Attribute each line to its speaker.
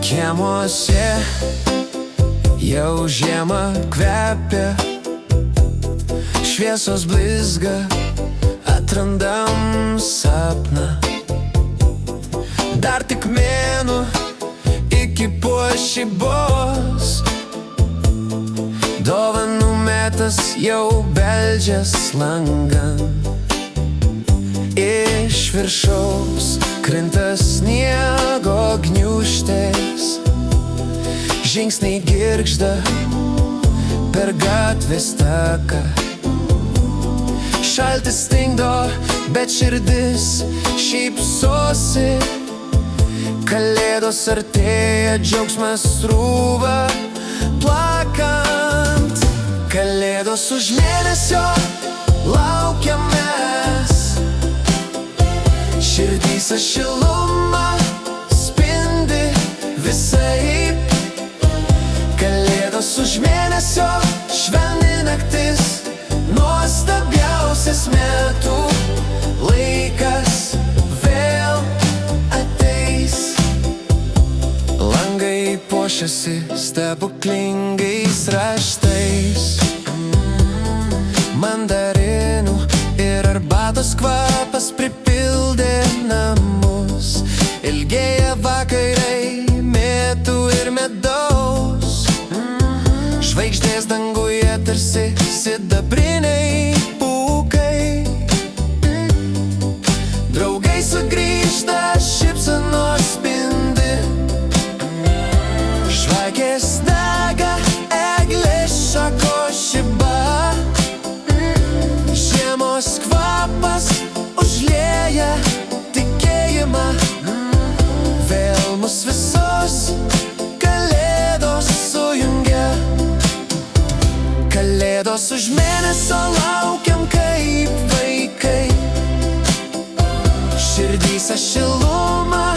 Speaker 1: Kiemuose jau žiema kvepia, šviesos blizga, atrandam sapną. Dar tik mėnuo iki puošybos, dovanų metas jau beldžias langan. Iš viršaus krinta sniego gniūžtės, žingsniai girgžda per gatvės taką. Šaltis stingdo, bet širdis šypsosi. Kalėdos artėja, džiaugsmas srūva plakant. Kalėdos už mėnesio laukiam mes, širdyse šiluma spindi visaip. Kalėdos už mėnesio švelni naktis, nuostabiausias metų laikas vėl ateis. Langai puošiasi stebuklingais raštais, mandarinų ir arbatos kvapas pripildė namus. Ilgėja vakarai mėtų ir medaus, žvaigždės danguje tarsi sidabriniai pūkai. Draugai sugrįžta, šypsenos spindi, žvakės dega, eglės šakos žiba. Žiemos kvapas užlieja tikėjimą, vėl mus visus kalėdos sujungia. Kalėdos už mėnesio laukiam kaip vaikai, širdyse šiluma